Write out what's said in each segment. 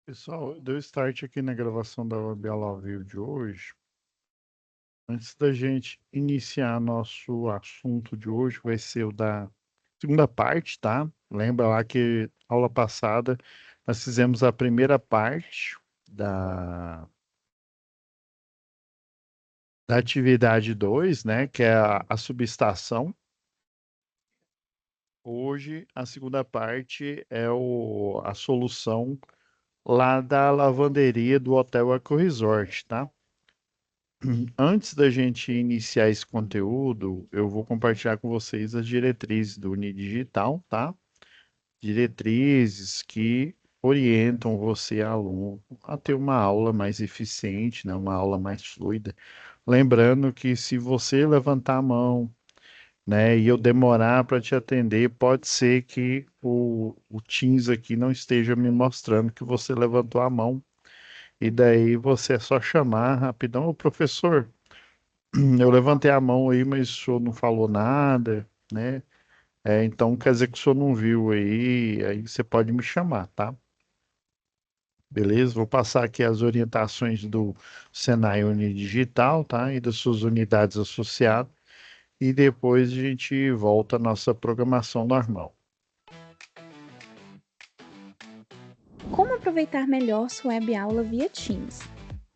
Pessoal, deu start aqui na gravação da Biela ao vivo de hoje. Antes da gente iniciar nosso assunto de hoje, vai ser o da segunda parte, tá? Lembra lá que aula passada nós fizemos a primeira parte da atividade 2, né? Que é a subestação. Hoje, a segunda parte é a solução lá da lavanderia do Hotel Eco Resort, tá? Antes da gente iniciar esse conteúdo, eu vou compartilhar com vocês as diretrizes do Unidigital, tá? Diretrizes que orientam você, aluno, a ter uma aula mais eficiente, né? Uma aula mais fluida. Lembrando que se você levantar a mão, né, e eu demorar para te atender, pode ser que o Teams aqui não esteja me mostrando que você levantou a mão. E daí você é só chamar rapidão, ô professor. Eu levantei a mão aí, mas o senhor não falou nada, né? Então quer dizer que o senhor não viu aí você pode me chamar, tá? Beleza? Vou passar aqui as orientações do Senai Unidigital, tá? E das suas unidades associadas, e depois a gente volta à nossa programação normal. Como aproveitar melhor sua web aula via Teams?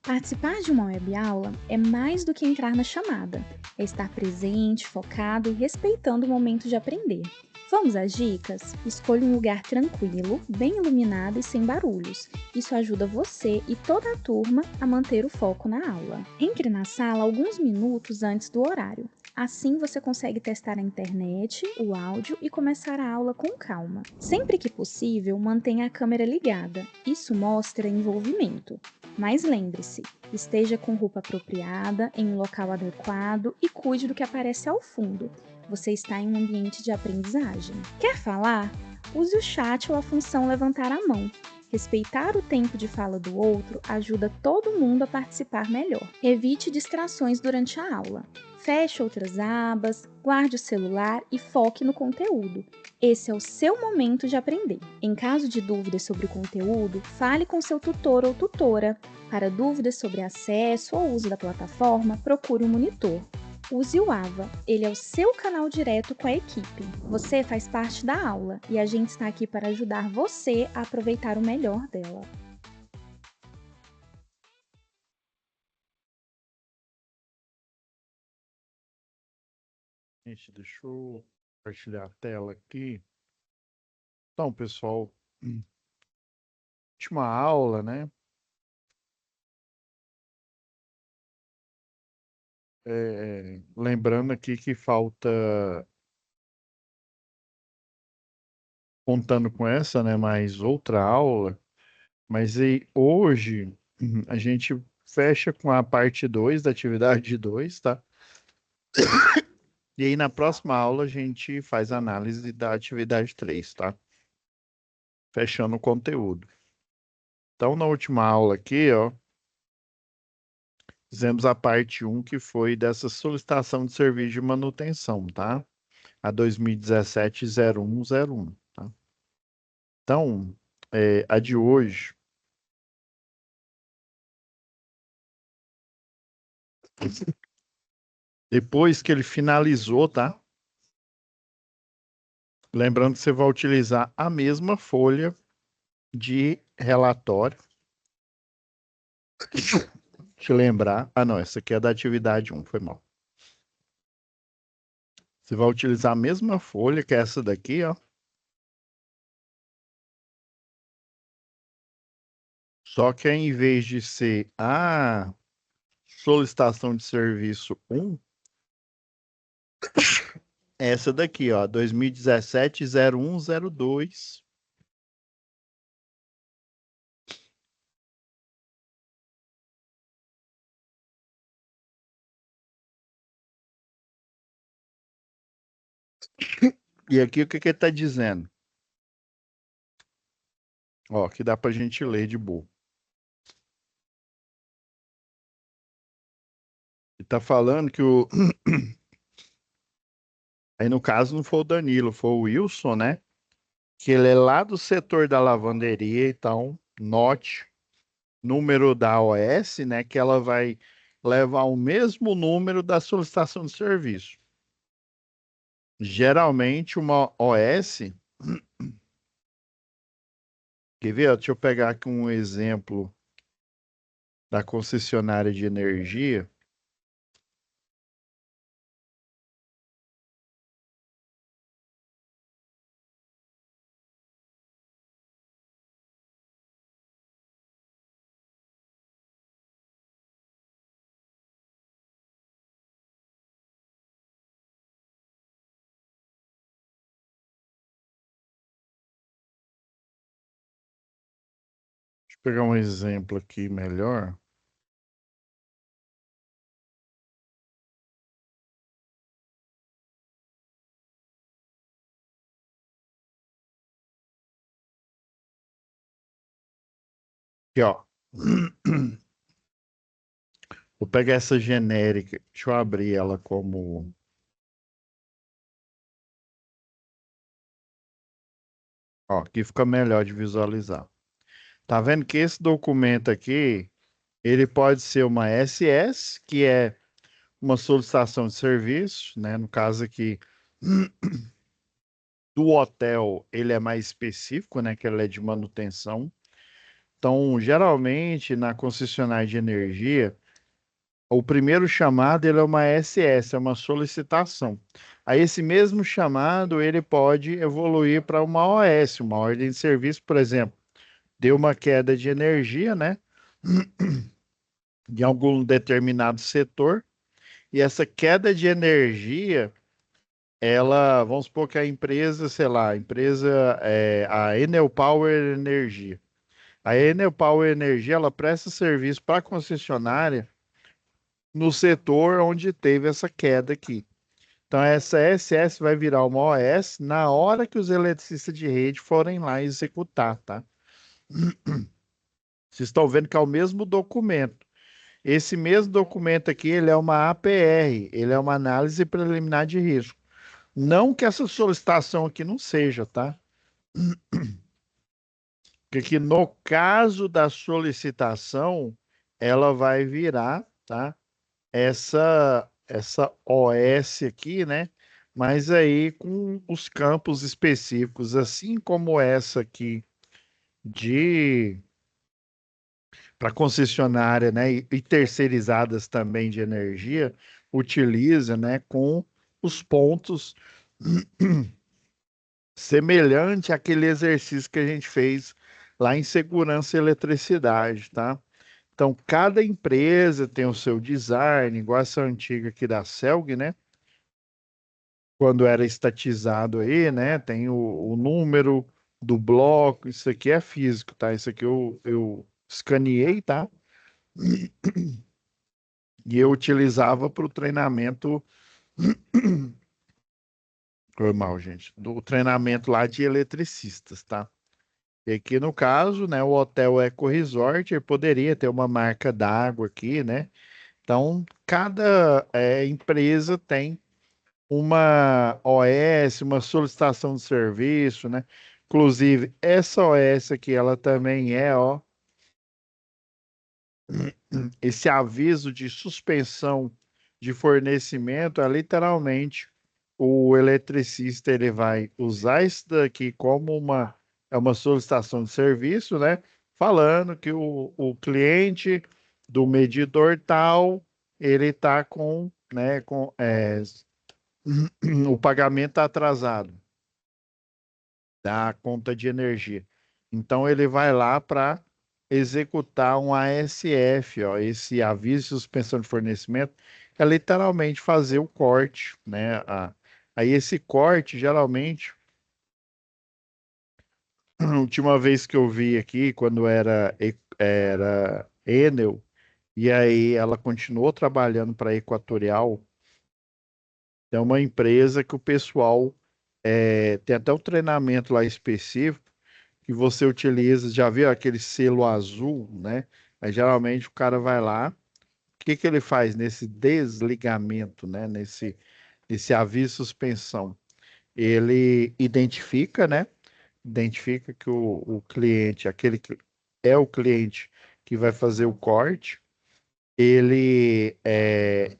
Participar de uma web aula é mais do que entrar na chamada, é estar presente, focado e respeitando o momento de aprender. Vamos às dicas? Escolha um lugar tranquilo, bem iluminado e sem barulhos. Isso ajuda você e toda a turma a manter o foco na aula. Entre na sala alguns minutos antes do horário. Assim você consegue testar a internet, o áudio e começar a aula com calma. Sempre que possível, mantenha a câmera ligada. Isso mostra envolvimento. Mas lembre-se, esteja com roupa apropriada, em um local adequado e cuide do que aparece ao fundo. Você está em um ambiente de aprendizagem. Quer falar? Use o chat ou a função levantar a mão. Respeitar o tempo de fala do outro ajuda todo mundo a participar melhor. Evite distrações durante a aula. Feche outras abas, guarde o celular e foque no conteúdo. Esse é o seu momento de aprender. Em caso de dúvidas sobre o conteúdo, fale com seu tutor ou tutora. Para dúvidas sobre acesso ou uso da plataforma, procure um monitor. Use o AVA, ele é o seu canal direto com a equipe. Você faz parte da aula e a gente está aqui para ajudar você a aproveitar o melhor dela. Gente, deixa eu compartilhar a tela aqui. Então, pessoal, última aula, né? Lembrando aqui que falta, contando com essa, né, mais outra aula, mas aí hoje a gente fecha com a parte 2 da atividade 2, tá? E aí na próxima aula a gente faz a análise da atividade 3, tá? Fechando o conteúdo. Então, na última aula aqui, ó, fizemos a parte um que foi dessa solicitação de serviço de manutenção, tá? A 2017-0101, tá? Então, a de hoje, depois que ele finalizou, tá? Lembrando que você vai utilizar a mesma folha de relatório. Te lembrar. Ah, não, essa aqui é da atividade um, foi mal. Você vai utilizar a mesma folha que essa daqui, ó. Só que em vez de ser a solicitação de serviço um, essa daqui, ó, 2017-0102. E aqui o que que ele está dizendo? Ó, que dá para a gente ler de boa. Ele está falando que o. Aí no caso não foi o Danilo, foi o Wilson, né? Que ele é lá do setor da lavanderia, então Note, número da OS, né, que ela vai levar o mesmo número da solicitação de serviço. Geralmente, uma OS, quer ver? Deixa eu pegar aqui um exemplo da concessionária de energia. Deixa eu pegar um exemplo aqui melhor. Aqui, ó. Vou pegar essa genérica. Deixa eu abrir ela como. Ó, aqui fica melhor de visualizar. Tá vendo que esse documento aqui, ele pode ser uma SS, que é uma solicitação de serviço, né? No caso aqui do hotel, ele é mais específico, né? Que ele é de manutenção. Então, geralmente, na concessionária de energia, o primeiro chamado ele é uma SS, é uma solicitação. Aí esse mesmo chamado ele pode evoluir para uma OS, uma ordem de serviço, por exemplo. Deu uma queda de energia, né? De algum determinado setor, e essa queda de energia, ela, vamos supor que a empresa, sei lá, a empresa é a Enel Power Energia. A Enel Power Energia, ela presta serviço para a concessionária no setor onde teve essa queda aqui. Então, essa SS vai virar uma OS na hora que os eletricistas de rede forem lá executar, tá? Vocês estão vendo que é o mesmo documento. Esse mesmo documento aqui, ele é uma APR, ele é uma análise preliminar de risco. Não que essa solicitação aqui não seja, tá? Porque aqui no caso da solicitação, ela vai virar, tá? Essa OS aqui, né? Mas aí com os campos específicos, assim como essa aqui de para concessionária, né? E terceirizadas também de energia, utiliza, né? Com os pontos semelhante àquele exercício que a gente fez lá em segurança e eletricidade, tá? Então, cada empresa tem o seu design, igual essa antiga aqui da Celg, né? Quando era estatizado aí, né? Tem o número do bloco, isso aqui é físico, tá? Isso aqui eu escaneei, tá? E eu utilizava para o treinamento, foi mal, gente, do treinamento lá de eletricistas, tá? E aqui no caso, né, o Hotel Eco Resort ele poderia ter uma marca d'água aqui, né? Então, cada empresa tem uma OS, uma solicitação de serviço, né? Inclusive, essa OS aqui, ela também é, ó, esse aviso de suspensão de fornecimento é literalmente o eletricista ele vai usar isso daqui como uma solicitação de serviço, né? Falando que o cliente do medidor tal ele está com, né, o pagamento atrasado da conta de energia. Então ele vai lá para executar um ASF, ó, esse aviso de suspensão de fornecimento, é literalmente fazer o corte, né? Aí esse corte, geralmente, a última vez que eu vi aqui, quando era Enel, e aí ela continuou trabalhando para a Equatorial, é uma empresa que o pessoal tem até um treinamento lá específico que você utiliza, já viu aquele selo azul, né? Aí geralmente o cara vai lá, o que que ele faz nesse desligamento, né? Nesse aviso de suspensão? Ele identifica, né? Identifica que o cliente, é o cliente que vai fazer o corte. Ele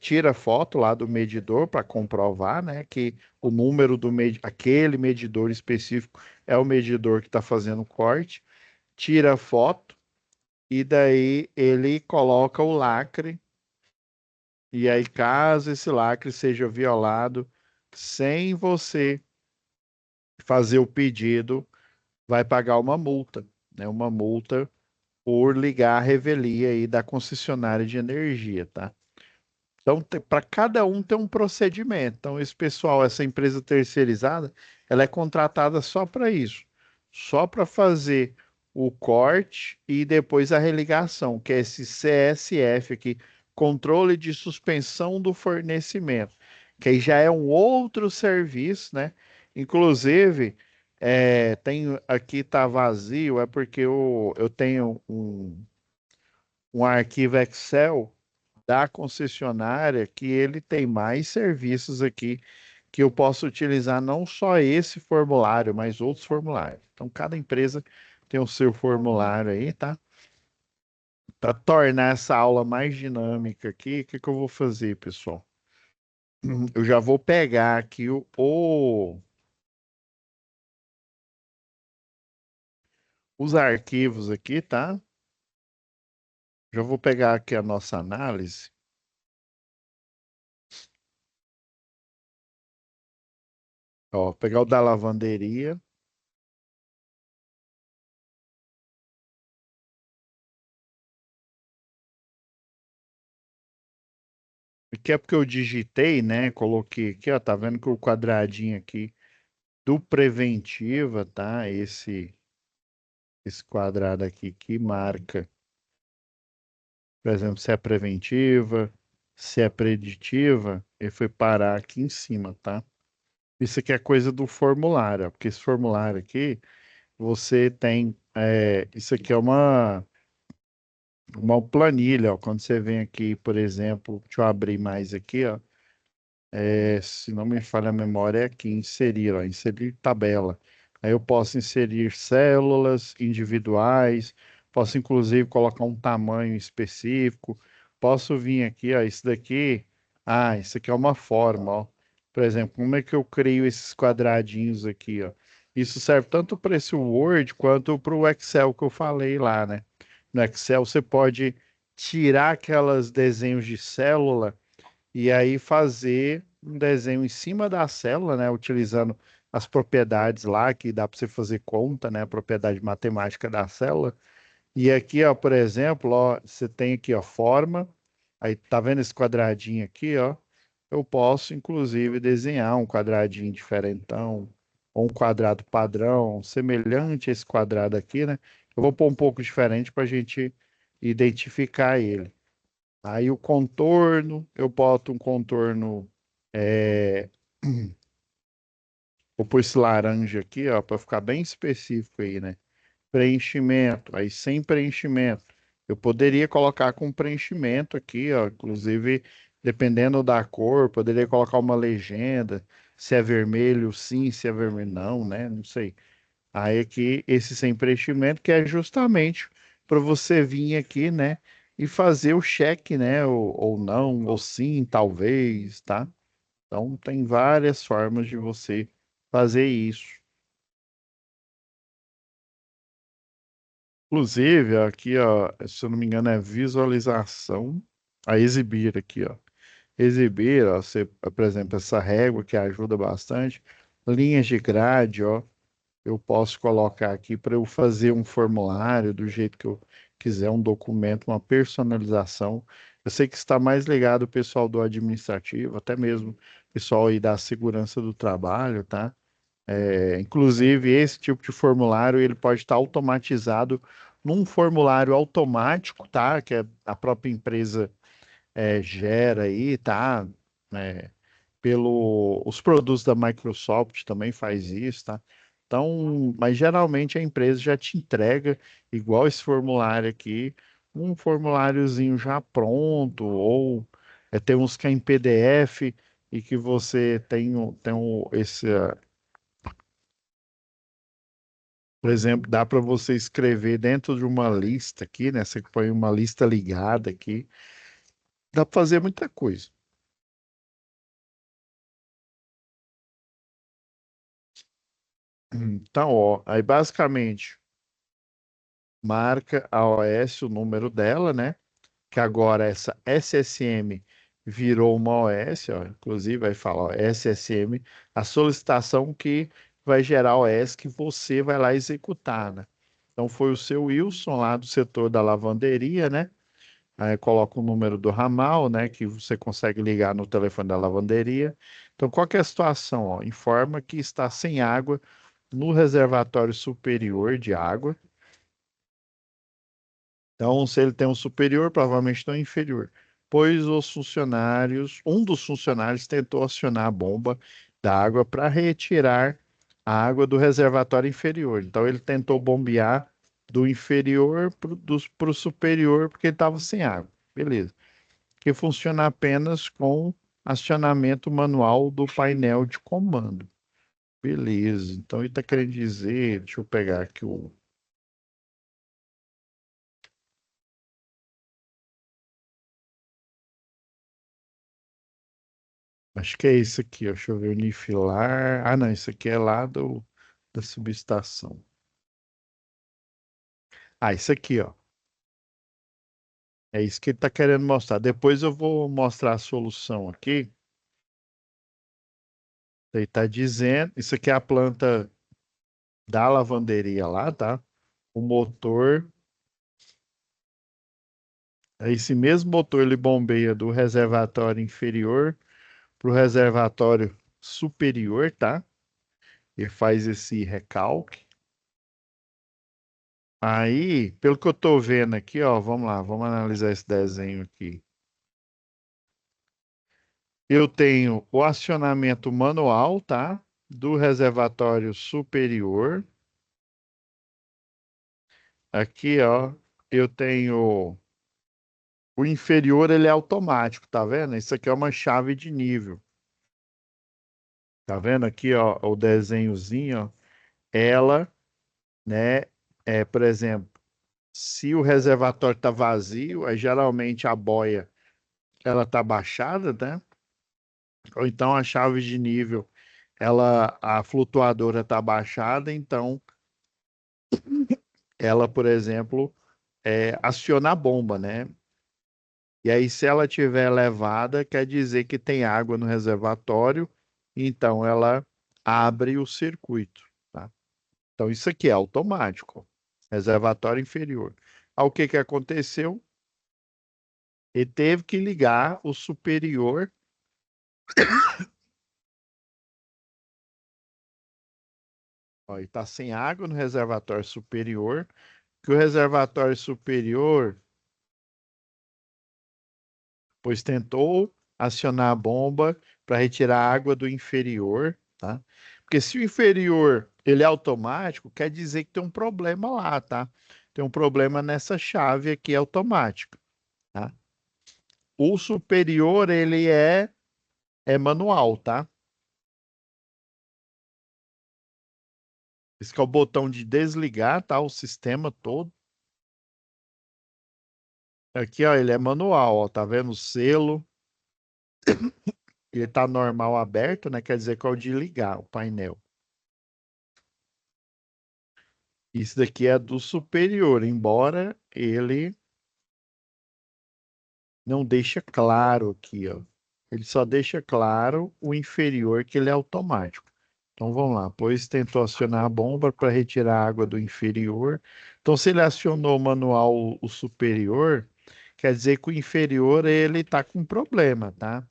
tira foto lá do medidor para comprovar, né, que o número aquele medidor específico é o medidor que está fazendo o corte. Tira a foto e daí ele coloca o lacre. E aí, caso esse lacre seja violado, sem você fazer o pedido, vai pagar uma multa, né? Uma multa por ligar a revelia aí da concessionária de energia, tá? Então, para cada um tem um procedimento. Então, esse pessoal, essa empresa terceirizada, ela é contratada só para isso, só para fazer o corte e depois a religação, que é esse CSF aqui, controle de suspensão do fornecimento, que aí já é um outro serviço, né? Inclusive, tem aqui tá vazio, é porque eu tenho um arquivo Excel da concessionária que ele tem mais serviços aqui que eu posso utilizar não só esse formulário, mas outros formulários. Então, cada empresa tem o seu formulário aí, tá? Para tornar essa aula mais dinâmica aqui, o que que eu vou fazer, pessoal? Eu já vou pegar aqui os arquivos aqui, tá? Já vou pegar aqui a nossa análise. Ó, pegar o da lavanderia. Que é porque eu digitei, né? Coloquei aqui, ó, tá vendo que o quadradinho aqui do preventiva, tá? Esse quadrado aqui que marca, por exemplo, se é preventiva, se é preditiva, ele foi parar aqui em cima, tá? Isso aqui é coisa do formulário, ó, porque esse formulário aqui, você tem, isso aqui é uma planilha, ó, quando você vem aqui, por exemplo, deixa eu abrir mais aqui, ó, se não me falha a memória, é aqui, inserir, ó, inserir tabela. Aí eu posso inserir células individuais, posso inclusive colocar um tamanho específico, posso vir aqui, ó, isso aqui é uma forma, ó. Por exemplo, como é que eu crio esses quadradinhos aqui, ó? Isso serve tanto para esse Word quanto para o Excel que eu falei lá, né? No Excel você pode tirar aquelas desenhos de célula e aí fazer um desenho em cima da célula, né, utilizando as propriedades lá que dá para você fazer conta, né, a propriedade matemática da célula. E aqui, ó, por exemplo, ó, você tem aqui, ó, forma. Aí tá vendo esse quadradinho aqui, ó? Eu posso inclusive desenhar um quadradinho diferentão ou um quadrado padrão semelhante a esse quadrado aqui, né? Eu vou pôr um pouco diferente para a gente identificar ele. Aí o contorno, eu boto um contorno, é, vou pôr esse laranja aqui, ó, para ficar bem específico aí, né? Preenchimento, aí sem preenchimento. Eu poderia colocar com preenchimento aqui, ó, inclusive, dependendo da cor, poderia colocar uma legenda, se é vermelho, sim, se é vermelho, não, né? Não sei. Aí aqui, esse sem preenchimento, que é justamente para você vir aqui, né, e fazer o cheque, né, ou não, ou sim, talvez, tá? Então, tem várias formas de você fazer isso. Inclusive, aqui, ó, se eu não me engano, é visualização a exibir aqui, ó. Exibir, ó, você, por exemplo, essa régua que ajuda bastante, linhas de grade, ó. Eu posso colocar aqui para eu fazer um formulário do jeito que eu quiser, um documento, uma personalização. Eu sei que está mais ligado o pessoal do administrativo, até mesmo o pessoal aí da segurança do trabalho, tá? Inclusive, esse tipo de formulário ele pode estar automatizado num formulário automático, tá? Que a própria empresa gera aí, tá? É, os produtos da Microsoft também faz isso, tá? Então, mas geralmente a empresa já te entrega, igual esse formulário aqui, um formuláriozinho já pronto, ou tem uns que é em PDF e que você tem esse, Por exemplo, dá para você escrever dentro de uma lista aqui, né? Você põe uma lista ligada aqui. Dá para fazer muita coisa. Então, ó, aí basicamente marca a OS o número dela, né? Que agora essa SSM virou uma OS, ó, inclusive vai falar, ó, SSM, a solicitação que vai gerar a OS que você vai lá executar, né? Então foi o seu Wilson lá do setor da lavanderia, né? Aí coloca o número do ramal, né? Que você consegue ligar no telefone da lavanderia. Então, qual que é a situação? Ó? Informa que está sem água no reservatório superior de água. Então, se ele tem um superior, provavelmente tem um inferior. Pois os funcionários, um dos funcionários tentou acionar a bomba da água para retirar a água do reservatório inferior. Então, ele tentou bombear do inferior para o superior, porque ele estava sem água. Beleza. Que funciona apenas com acionamento manual do painel de comando. Beleza. Então, ele está querendo dizer, deixa eu pegar aqui o. Acho que é isso aqui, ó. Deixa eu ver, unifilar. Ah, não, isso aqui é lá da subestação. Ah, isso aqui, ó. É isso que ele está querendo mostrar. Depois eu vou mostrar a solução aqui. Ele está dizendo, isso aqui é a planta da lavanderia lá, tá? O motor, esse mesmo motor ele bombeia do reservatório inferior para o reservatório superior, tá? Ele faz esse recalque. Aí, pelo que eu tô vendo aqui, ó, vamos lá, vamos analisar esse desenho aqui. Eu tenho o acionamento manual, tá? Do reservatório superior. Aqui, ó, eu tenho o inferior, ele é automático, tá vendo? Isso aqui é uma chave de nível. Tá vendo aqui, ó, o desenhozinho, ó? Ela, né, por exemplo, se o reservatório está vazio, aí geralmente a boia ela tá baixada, né? Ou então a chave de nível, a flutuadora tá baixada, então ela, por exemplo, aciona a bomba, né? E aí, se ela tiver elevada, quer dizer que tem água no reservatório, então ela abre o circuito, tá? Então isso aqui é automático, reservatório inferior. Aí, o que que aconteceu? Ele teve que ligar o superior. Ó, e está sem água no reservatório superior, que o reservatório superior, pois tentou acionar a bomba para retirar a água do inferior, tá? Porque se o inferior ele é automático, quer dizer que tem um problema lá, tá? Tem um problema nessa chave aqui automática, tá? O superior ele é manual, tá? Esse que é o botão de desligar, tá? O sistema todo. Aqui, ó, ele é manual, ó, tá vendo o selo? Ele tá normal aberto, né? Quer dizer que é o de ligar o painel. Isso daqui é do superior, embora ele não deixa claro aqui, ó. Ele só deixa claro o inferior, que ele é automático. Então vamos lá, pois tentou acionar a bomba para retirar a água do inferior. Então, se ele acionou o manual o superior, quer dizer que o inferior ele está com problema, tá?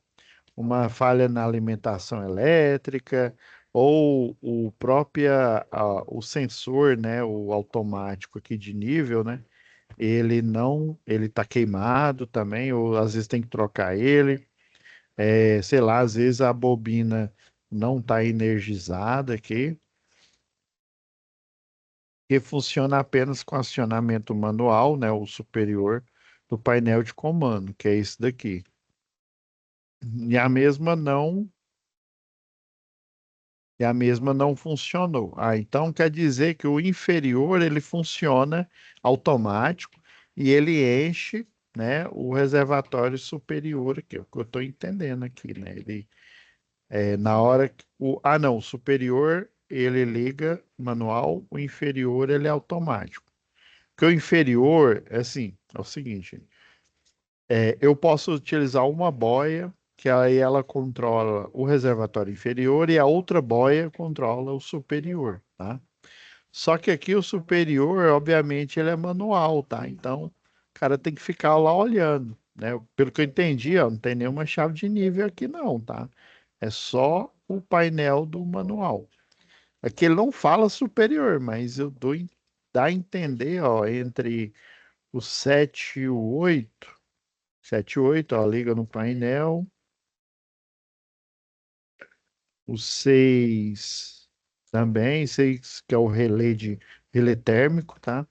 Uma falha na alimentação elétrica ou o sensor, né, o automático aqui de nível, né, ele não, ele tá queimado também, ou às vezes tem que trocar ele, sei lá, às vezes a bobina não está energizada aqui, que funciona apenas com acionamento manual, né, o superior do painel de comando, que é esse daqui. E a mesma não e a mesma não funcionou. Ah, então quer dizer que o inferior ele funciona automático e ele enche, né, o reservatório superior aqui, é o que eu estou entendendo aqui, né? Ele na hora que não, o superior ele liga manual, o inferior ele é automático. Porque o inferior é assim, é o seguinte, eu posso utilizar uma boia que aí ela controla o reservatório inferior e a outra boia controla o superior, tá? Só que aqui o superior, obviamente, ele é manual, tá? Então, o cara tem que ficar lá olhando, né? Pelo que eu entendi, ó, não tem nenhuma chave de nível aqui não, tá? É só o painel do manual. Aqui ele não fala superior, mas dá a entender, ó, entre o 7 e o 8. 7 e 8, ó, liga no painel. O 6 também, 6 que é o relé térmico, tá?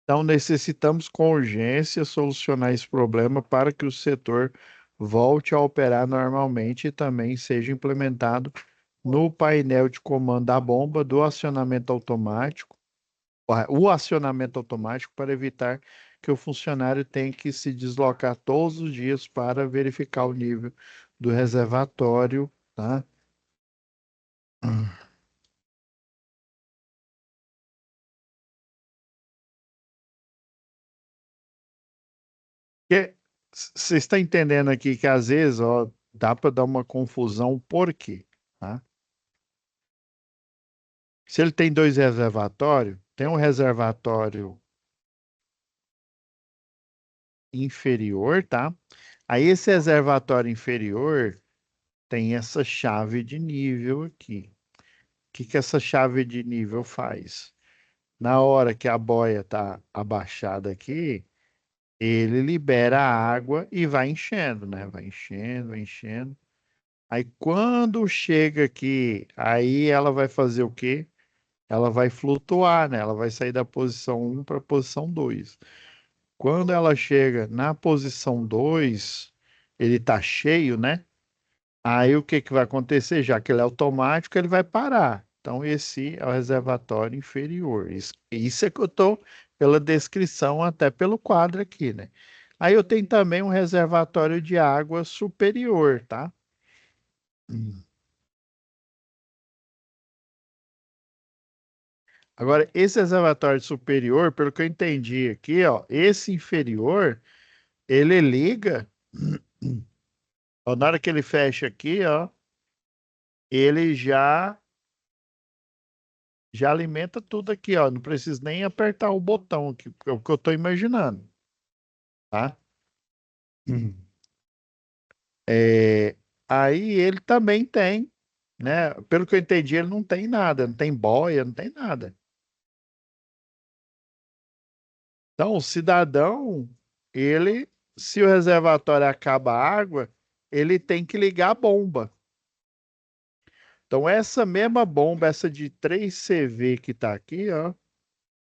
Então necessitamos com urgência solucionar esse problema para que o setor volte a operar normalmente e também seja implementado no painel de comando da bomba do acionamento automático, o acionamento automático para evitar que o funcionário tenha que se deslocar todos os dias para verificar o nível do reservatório, tá? Porque você está entendendo aqui que às vezes, ó, dá para dar uma confusão, por quê? Tá? Se ele tem dois reservatórios, tem um reservatório inferior, tá? Aí esse reservatório inferior tem essa chave de nível aqui. O que que essa chave de nível faz? Na hora que a boia está abaixada aqui, ele libera a água e vai enchendo, né? Vai enchendo, vai enchendo. Aí quando chega aqui, aí ela vai fazer o quê? Ela vai flutuar, né? Ela vai sair da posição um para a posição 2. Quando ela chega na posição 2, ele está cheio, né? Aí o que que vai acontecer? Já que ele é automático, ele vai parar. Então, esse é o reservatório inferior. Isso é que eu estou pela descrição, até pelo quadro aqui, né? Aí eu tenho também um reservatório de água superior, tá? Hum. Agora, esse reservatório superior, pelo que eu entendi aqui, ó, esse inferior, ele liga, ó, na hora que ele fecha aqui, ó, ele já alimenta tudo aqui, ó. Não precisa nem apertar o botão aqui, é o que eu estou imaginando, tá? Uhum. É, aí ele também tem, né? Pelo que eu entendi, ele não tem nada, não tem boia, não tem nada. Então, o cidadão, ele, se o reservatório acaba a água, ele tem que ligar a bomba. Então, essa mesma bomba, essa de 3 CV que está aqui, ó.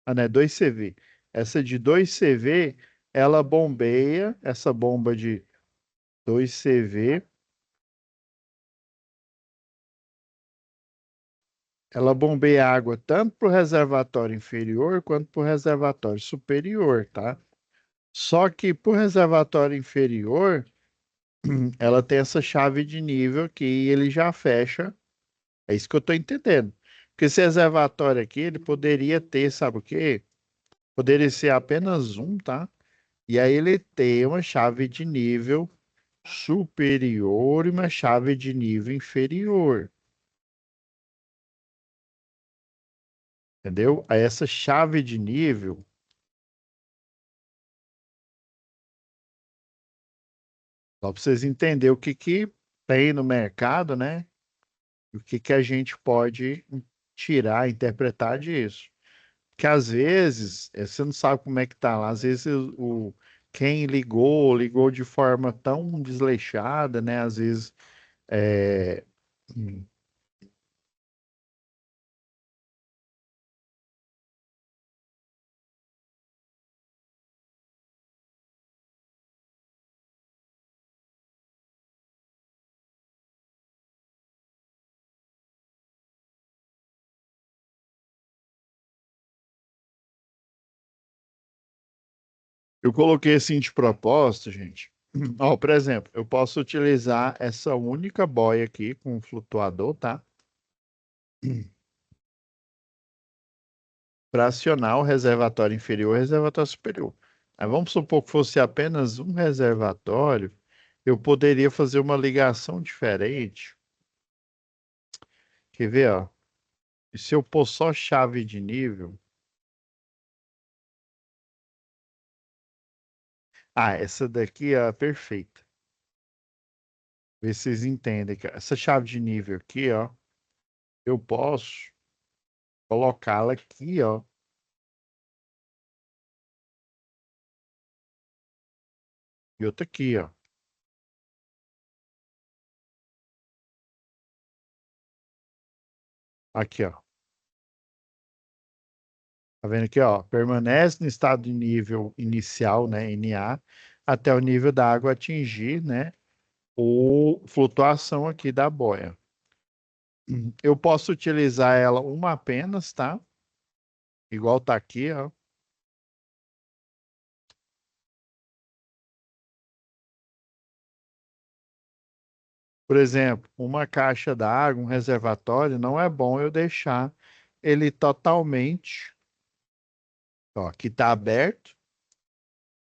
Ah, não, é 2 CV. Essa de 2 CV, ela bombeia, essa bomba de 2 CV, ela bombeia água tanto para o reservatório inferior quanto para o reservatório superior, tá? Só que para o reservatório inferior, ela tem essa chave de nível que ele já fecha. É isso que eu estou entendendo. Porque esse reservatório aqui, ele poderia ter, sabe o quê? Poderia ser apenas um, tá? E aí ele tem uma chave de nível superior e uma chave de nível inferior. Entendeu? Aí essa chave de nível, só para vocês entenderem o que que tem no mercado, né? E o que que a gente pode tirar, interpretar disso. Que às vezes, você não sabe como é que tá lá. Às vezes quem ligou de forma tão desleixada, né? Às vezes é, Eu coloquei assim de propósito, gente. Ó, por exemplo, eu posso utilizar essa única boia aqui com o flutuador, tá? Para acionar o reservatório inferior e o reservatório superior. Aí vamos supor que fosse apenas um reservatório, eu poderia fazer uma ligação diferente. Quer ver, ó? E se eu pôr só chave de nível? Ah, essa daqui é perfeita. Vê se vocês entendem. Essa chave de nível aqui, ó, eu posso colocá-la aqui, ó. E outra aqui, ó. Aqui, ó. Tá vendo aqui, ó? Permanece no estado de nível inicial, né, NA, até o nível da água atingir, né, o flutuação aqui da boia. Eu posso utilizar ela uma apenas, tá? Igual tá aqui, ó. Por exemplo, uma caixa d'água, um reservatório, não é bom eu deixar ele totalmente, ó, aqui tá aberto,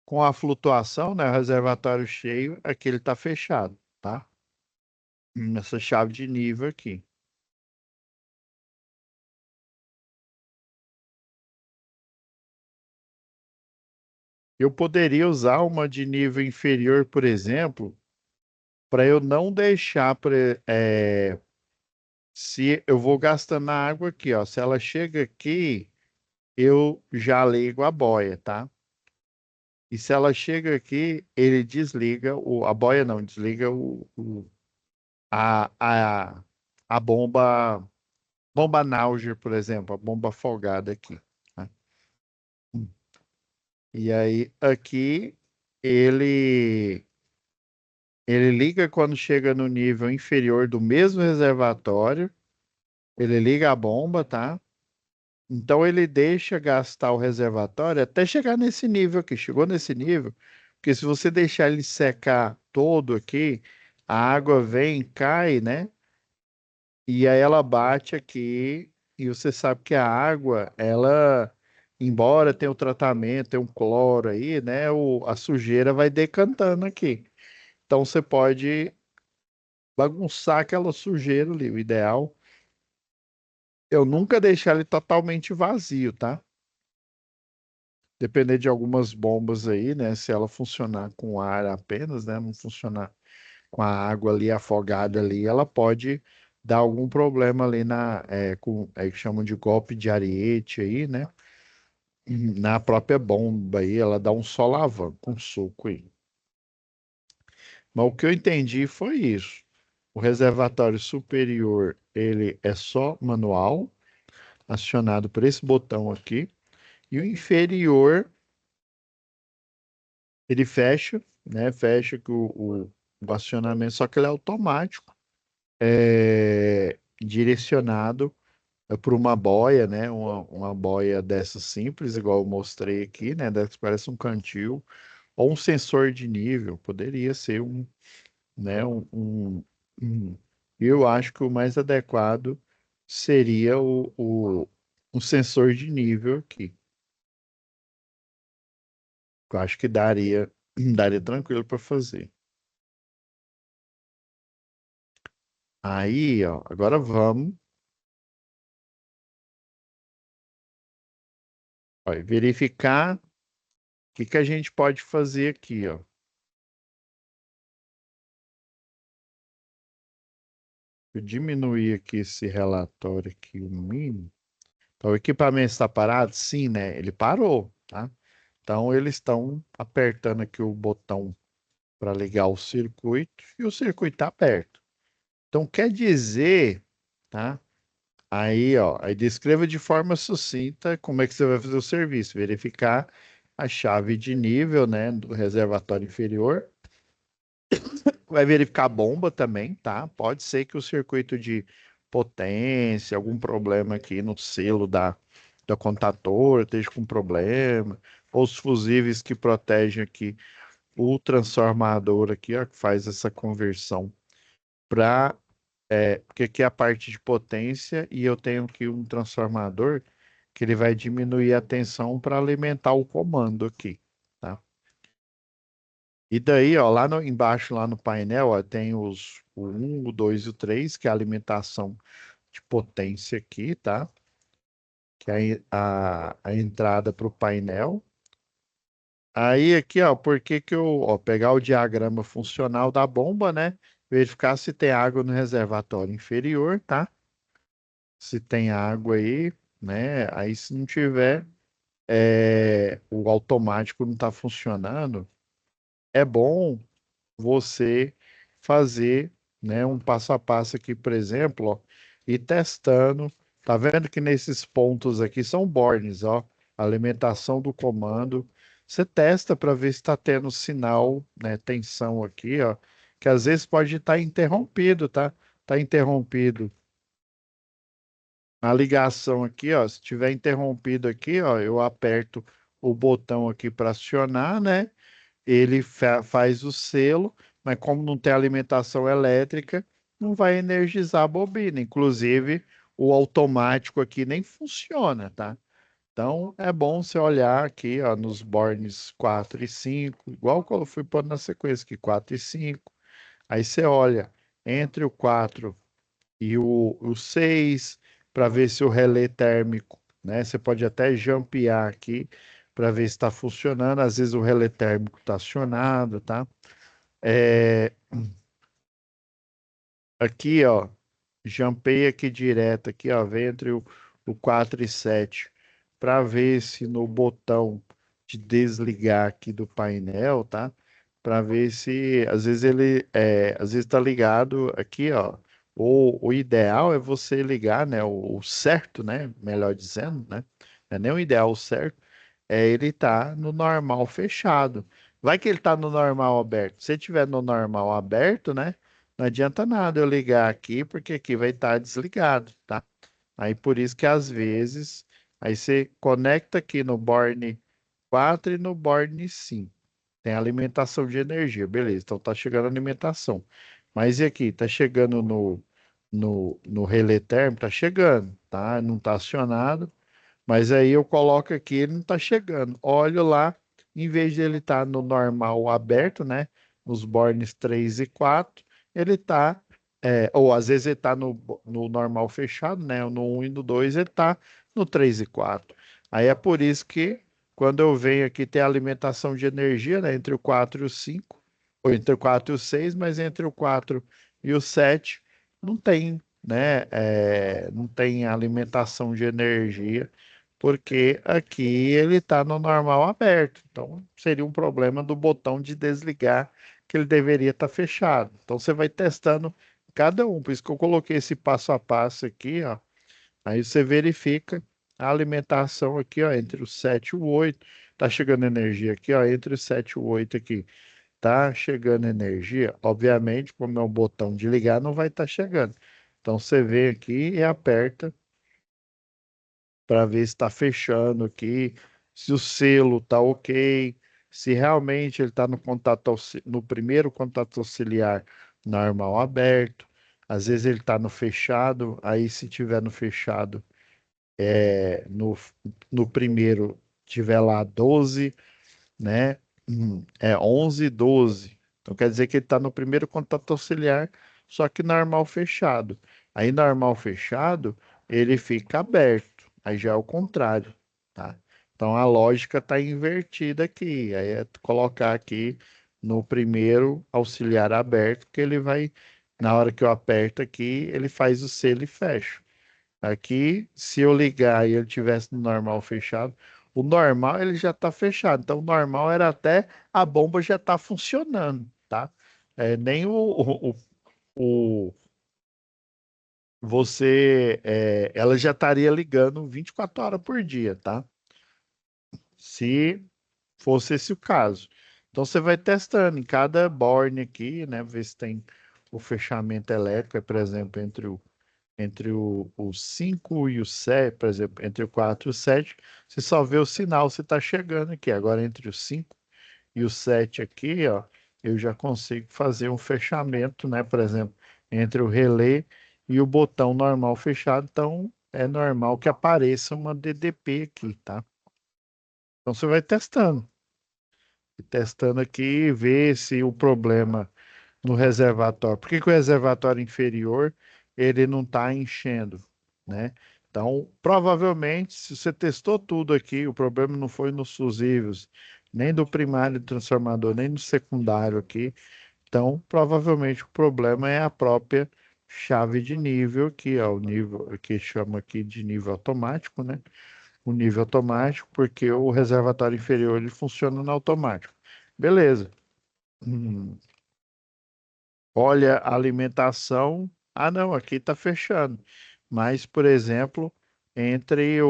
com a flutuação, né, o reservatório cheio, aqui ele tá fechado, tá? Nessa chave de nível aqui. Eu poderia usar uma de nível inferior, por exemplo, para eu não deixar, se eu vou gastando a água aqui, ó, se ela chega aqui, eu já ligo a boia, tá? E se ela chega aqui, ele desliga a boia não, desliga a, a, a bomba Nauger, por exemplo, a bomba folgada aqui, tá? E aí aqui ele ele liga quando chega no nível inferior do mesmo reservatório, ele liga a bomba, tá? Então ele deixa gastar o reservatório até chegar nesse nível aqui. Chegou nesse nível, porque se você deixar ele secar todo aqui, a água vem, cai, né? E aí ela bate aqui, e você sabe que a água, ela, embora tenha o tratamento, tenha um cloro aí, né? A sujeira vai decantando aqui. Então você pode bagunçar aquela sujeira ali. O ideal eu nunca deixar ele totalmente vazio, tá? Depender de algumas bombas aí, né? Se ela funcionar com ar apenas, né? Não funcionar com a água ali afogada ali, ela pode dar algum problema ali que chamam de golpe de ariete aí, né? Na própria bomba aí, ela dá um solavanco, um soco aí. Mas o que eu entendi foi isso. O reservatório superior, ele é só manual, acionado por esse botão aqui. E o inferior, ele fecha, né? Fecha com o acionamento, só que ele é automático, direcionado por uma boia, né? Uma boia dessa simples, igual eu mostrei aqui, né? Dessa que parece um cantil, ou um sensor de nível, poderia ser né? Eu acho que o mais adequado seria um sensor de nível aqui. Eu acho que daria tranquilo para fazer. Aí, ó, agora vamos, ó, verificar o que a gente pode fazer aqui, ó. Eu diminuir aqui esse relatório aqui, o mínimo. Então, o equipamento está parado? Sim, né? Ele parou, tá? Então, eles estão apertando aqui o botão para ligar o circuito e o circuito está aberto. Então, quer dizer, tá? Aí, ó, aí descreva de forma sucinta como é que você vai fazer o serviço. Verificar a chave de nível, né, do reservatório inferior. Vai verificar a bomba também, tá? Pode ser que o circuito de potência, algum problema aqui no selo da contator esteja com problema. os fusíveis que protegem aqui o transformador aqui, ó, que faz essa conversão para, porque aqui é a parte de potência e eu tenho aqui um transformador que ele vai diminuir a tensão para alimentar o comando aqui, tá? E daí, ó, lá embaixo, lá no painel, ó, tem o 1, o 2 e o 3, que é a alimentação de potência aqui, tá? Que é a entrada para o painel. Aí aqui, ó, por que que eu, ó, pegar o diagrama funcional da bomba, né? Verificar se tem água no reservatório inferior, tá? Se tem água aí, né? Aí se não tiver, o automático não está funcionando, é bom você fazer, né, um passo a passo aqui, por exemplo, ó, e testando. Tá vendo que nesses pontos aqui são bornes, ó, alimentação do comando. Você testa para ver se está tendo sinal, né, tensão aqui, ó, que às vezes pode estar interrompido, tá? Tá interrompido a ligação aqui, ó. Se tiver interrompido aqui, ó, eu aperto o botão aqui para acionar, né? Ele faz o selo, mas como não tem alimentação elétrica, não vai energizar a bobina. Inclusive, o automático aqui nem funciona, tá? Então, é bom você olhar aqui, ó, nos bornes 4 e 5, igual que eu fui pondo na sequência aqui, 4 e 5. Aí você olha entre o 4 e o 6 para ver se o relé térmico, né? Você pode até jampear aqui para ver se está funcionando. Às vezes o relé térmico está acionado, tá? É, aqui, ó, jumpei aqui direto, aqui, ó, vem entre o 4 e 7 para ver se no botão de desligar aqui do painel, tá? Para ver se às vezes às vezes está ligado aqui, ó. O ideal é você ligar, né? O certo, né? Melhor dizendo, né? Não é nem o ideal, o certo ele tá no normal fechado. Vai que ele tá no normal aberto. Se tiver no normal aberto, né? Não adianta nada eu ligar aqui, porque aqui vai estar desligado, tá? Aí por isso que às vezes, aí você conecta aqui no Borne 4 e no Borne 5. Tem alimentação de energia, beleza. Então tá chegando a alimentação. Mas e aqui? Tá chegando no relé térmico? Tá chegando, tá? Não tá acionado. Mas aí eu coloco aqui, ele não está chegando. Olho lá, em vez de ele estar no normal aberto, né? Nos bornes 3 e 4, ele está, ou às vezes ele está no normal fechado, né? No um e no 2 ele está no 3 e 4. Aí é por isso que quando eu venho aqui ter alimentação de energia, né? Entre o 4 e o 5, ou entre o 4 e o 6, mas entre o 4 e o 7 não tem, né? Não tem alimentação de energia porque aqui ele está no normal aberto. Então, seria um problema do botão de desligar, que ele deveria estar fechado. Então, você vai testando cada um. Por isso que eu coloquei esse passo a passo aqui, ó. Aí você verifica a alimentação aqui, ó, entre o 7 e o 8. Tá chegando energia aqui, ó, entre o 7 e o 8 aqui. Tá chegando energia. Obviamente, como é o botão de ligar, não vai estar chegando. Então, você vem aqui e aperta para ver se está fechando aqui, se o selo está ok, se realmente ele está no contato no primeiro contato auxiliar normal aberto. Às vezes ele está no fechado, aí se tiver no fechado, no primeiro tiver lá 12, né? 11, 12. Então quer dizer que ele está no primeiro contato auxiliar, só que normal fechado. Aí normal fechado, ele fica aberto. Aí já é o contrário, tá? Então a lógica está invertida aqui. Aí é colocar aqui no primeiro auxiliar aberto, que ele vai, na hora que eu aperto aqui, ele faz o selo e fecha. Aqui, se eu ligar e ele tivesse no normal fechado, o normal ele já está fechado. Então, o normal era até a bomba já tá funcionando, tá? Nem o- ela já estaria ligando 24 horas por dia, tá? Se fosse esse o caso. Então, você vai testando em cada borne aqui, né? Ver se tem o fechamento elétrico, por exemplo, entre entre o 5 e o 7, por exemplo, entre o 4 e o 7, você só vê o sinal se está chegando aqui. Agora, entre o 5 e o 7 aqui, ó, eu já consigo fazer um fechamento, né? Por exemplo, entre o relé e o botão normal fechado. Então, é normal que apareça uma DDP aqui, tá? Então, você vai testando. E testando aqui, ver se o problema no reservatório. Por que que o reservatório inferior ele não está enchendo, né? Então, provavelmente, se você testou tudo aqui, o problema não foi nos fusíveis, nem do primário transformador, nem do secundário aqui. Então, provavelmente o problema é a própria chave de nível aqui, ó, o nível que chama aqui de nível automático, né? O nível automático, porque o reservatório inferior ele funciona no automático. Beleza. Hum, Olha, a alimentação. Ah, não, aqui está fechando. Mas, por exemplo, entre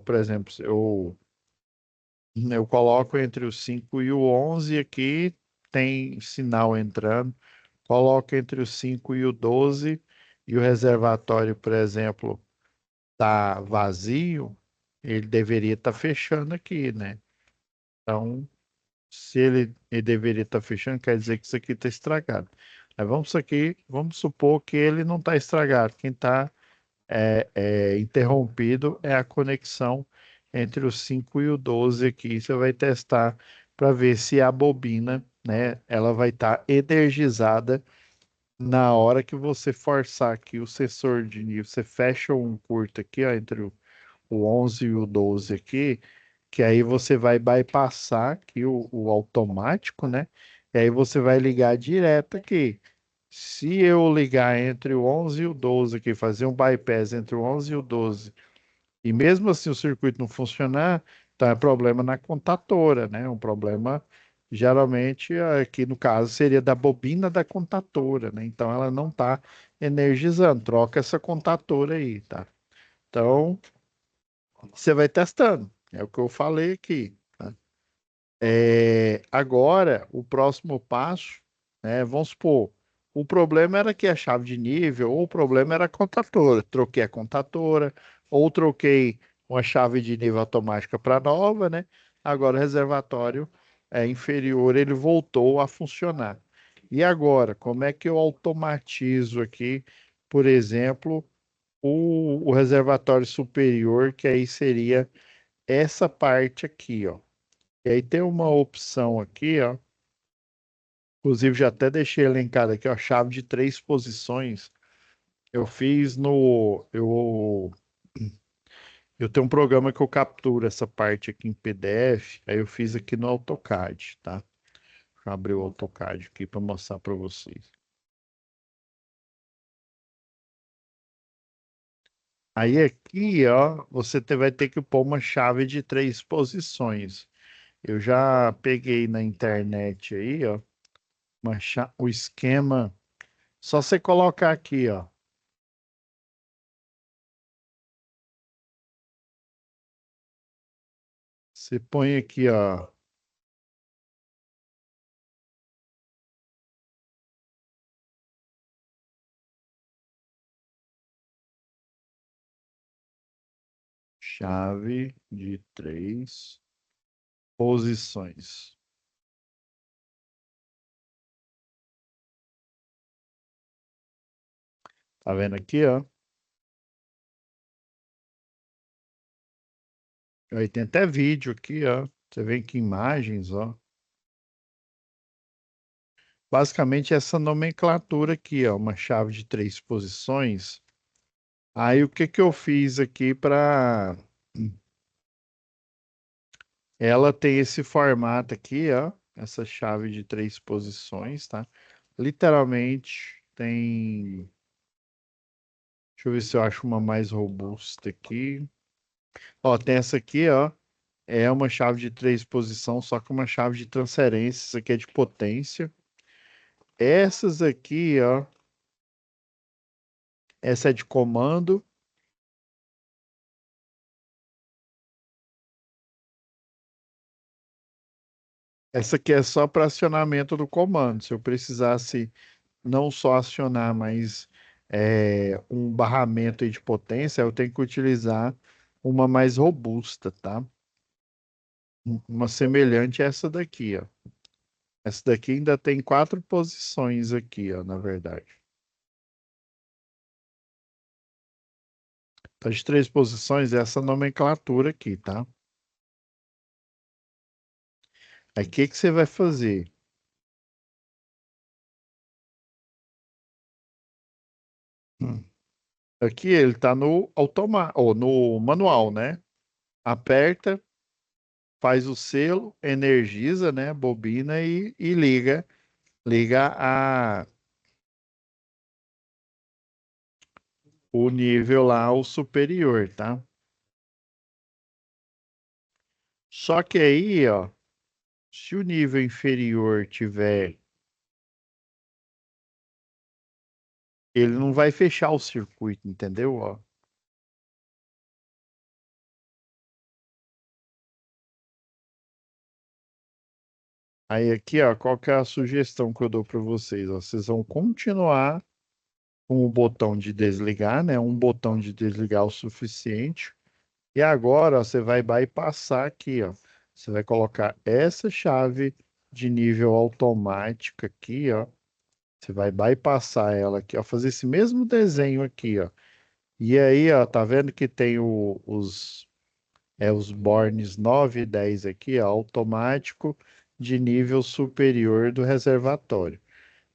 por exemplo, eu coloco entre o 5 e o 11 aqui, tem sinal entrando. Coloco entre o 5 e o 12 e o reservatório, por exemplo, está vazio, ele deveria estar fechando aqui, né? Então, se ele deveria estar fechando, quer dizer que isso aqui está estragado. Aí vamos supor que ele não está estragado. Quem está interrompido é a conexão entre o 5 e o 12 aqui. Você vai testar para ver se a bobina, né, ela vai estar energizada na hora que você forçar aqui o sensor de nível. Você fecha um curto aqui, ó, entre o 11 e o 12 aqui, que aí você vai bypassar aqui o automático, né? E aí você vai ligar direto aqui. Se eu ligar entre o 11 e o 12 aqui, fazer um bypass entre o 11 e o 12, e mesmo assim o circuito não funcionar, então é problema na contatora, né? Um problema, geralmente, aqui no caso, seria da bobina da contatora, né? Então ela não está energizando. Troca essa contatora aí, tá? Então, você vai testando. É o que eu falei aqui. Tá? Agora, o próximo passo, né, vamos supor, o problema era que a chave de nível, ou o problema era a contatora. Troquei a contatora, ou troquei uma chave de nível automática para nova, né? Agora o reservatório inferior, ele voltou a funcionar. E agora, como é que eu automatizo aqui, por exemplo, o reservatório superior, que aí seria essa parte aqui, ó. E aí tem uma opção aqui, ó. Inclusive, já até deixei elencado aqui, ó, chave de 3 posições. Eu fiz no. Eu tenho um programa que eu capturo essa parte aqui em PDF. Aí eu fiz aqui no AutoCAD, tá? Deixa eu abrir o AutoCAD aqui para mostrar para vocês. Aí aqui, ó, vai ter que pôr uma chave de 3 posições. Eu já peguei na internet aí, ó, o esquema. Só você colocar aqui, ó. Você põe aqui, ó, chave de 3 posições. Tá vendo aqui, ó? Aí tem até vídeo aqui, ó. Você vê que imagens, ó. Basicamente essa nomenclatura aqui, ó, uma chave de 3 posições. Aí o que que eu fiz aqui para ela tem esse formato aqui, ó, essa chave de 3 posições, tá? Literalmente tem. Deixa eu ver se eu acho uma mais robusta aqui. Ó, tem essa aqui, ó. É uma chave de 3 posições, só que uma chave de transferência. Isso aqui é de potência. Essas aqui, ó. Essa é de comando. Essa aqui é só para acionamento do comando. Se eu precisasse não só acionar, mas um barramento aí de potência, eu tenho que utilizar uma mais robusta, tá? Uma semelhante a essa daqui, ó. Essa daqui ainda tem 4 posições aqui, ó, na verdade. Tá de 3 posições, é essa nomenclatura aqui, tá? Aí o que que você vai fazer? Hum. Aqui ele tá no automático, ou no manual, né? Aperta, faz o selo, energiza, né? Bobina e liga o nível lá, o superior, tá? Só que aí, ó, se o nível inferior tiver, ele não vai fechar o circuito, entendeu? Ó, aí aqui, ó, qual que é a sugestão que eu dou para vocês? Ó, vocês vão continuar com o botão de desligar, né? Um botão de desligar o suficiente. E agora, ó, você vai bypassar aqui, ó. Você vai colocar essa chave de nível automática aqui, ó. Você vai bypassar ela aqui, ó, fazer esse mesmo desenho aqui, ó. E aí, ó, tá vendo que tem os bornes 9 e 10 aqui, ó, automático de nível superior do reservatório.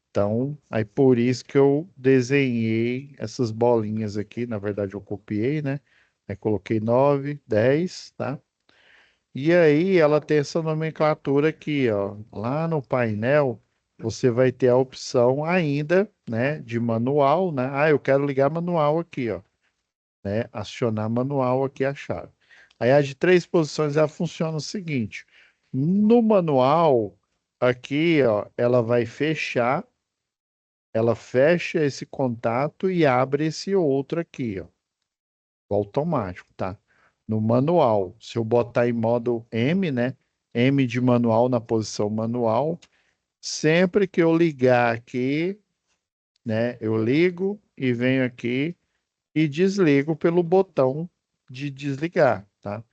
Então, aí por isso que eu desenhei essas bolinhas aqui, na verdade eu copiei, né? Aí coloquei 9, 10, tá? E aí ela tem essa nomenclatura aqui, ó. Lá no painel você vai ter a opção ainda, né, de manual, né? Ah, eu quero ligar manual aqui, ó, né? Acionar manual aqui a chave. Aí a de 3 posições ela funciona o seguinte: no manual aqui, ó, ela fecha esse contato e abre esse outro aqui, ó, o automático, tá? No manual, se eu botar em modo M, né? M de manual na posição manual, sempre que eu ligar aqui, né? Eu ligo e venho aqui e desligo pelo botão de desligar, tá?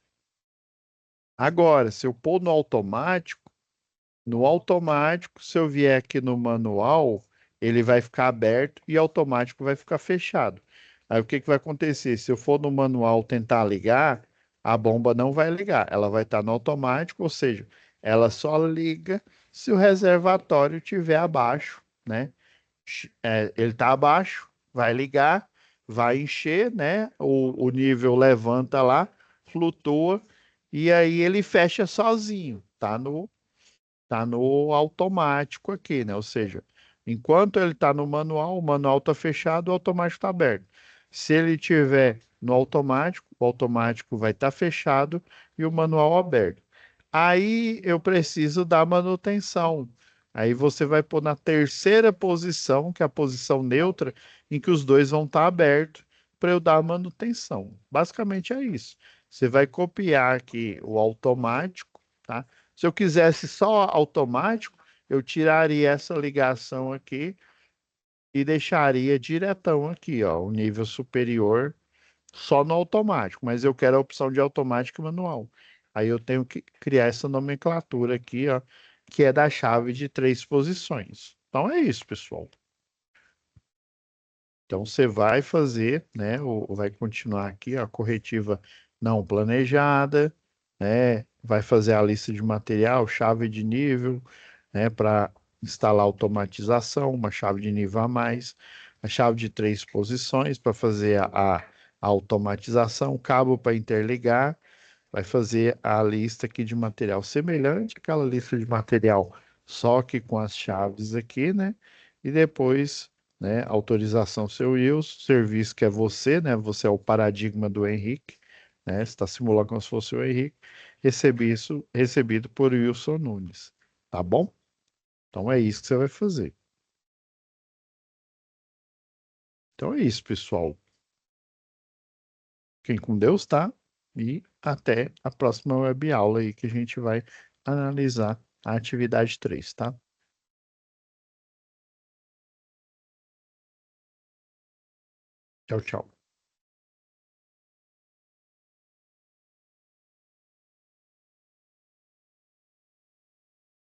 Agora, se eu pôr no automático, se eu vier aqui no manual, ele vai ficar aberto e automático vai ficar fechado. Aí o que que vai acontecer? Se eu for no manual tentar ligar, a bomba não vai ligar, ela vai estar no automático, ou seja, ela só liga se o reservatório estiver abaixo, né? Ele está abaixo, vai ligar, vai encher, né? O nível levanta lá, flutua, e aí ele fecha sozinho, tá no automático aqui, né? Ou seja, enquanto ele está no manual, o manual está fechado, o automático está aberto. Se ele tiver no automático, o automático vai estar fechado e o manual aberto. Aí eu preciso dar manutenção. Aí você vai pôr na terceira posição, que é a posição neutra, em que os dois vão estar abertos para eu dar manutenção. Basicamente é isso. Você vai copiar aqui o automático, tá? Se eu quisesse só automático, eu tiraria essa ligação aqui e deixaria diretão aqui, ó, o nível superior só no automático, mas eu quero a opção de automático e manual. Aí eu tenho que criar essa nomenclatura aqui, ó, que é da chave de 3 posições. Então é isso, pessoal. Então você vai fazer, né, ou vai continuar aqui, ó, a corretiva não planejada, né, vai fazer a lista de material, chave de nível, né, para instalar automatização, uma chave de nível a mais, a chave de 3 posições para fazer a automatização, cabo para interligar, vai fazer a lista aqui de material semelhante àquela lista de material, só que com as chaves aqui, né? E depois, né, autorização seu Wilson, serviço que é você, né? Você é o paradigma do Henrique, né? Você está simulando como se fosse o Henrique. Recebi isso, recebido por Wilson Nunes, tá bom? Então é isso que você vai fazer. Então é isso, pessoal. Fiquem com Deus, tá? E até a próxima web aula aí que a gente vai analisar a atividade 3, tá? Tchau, tchau.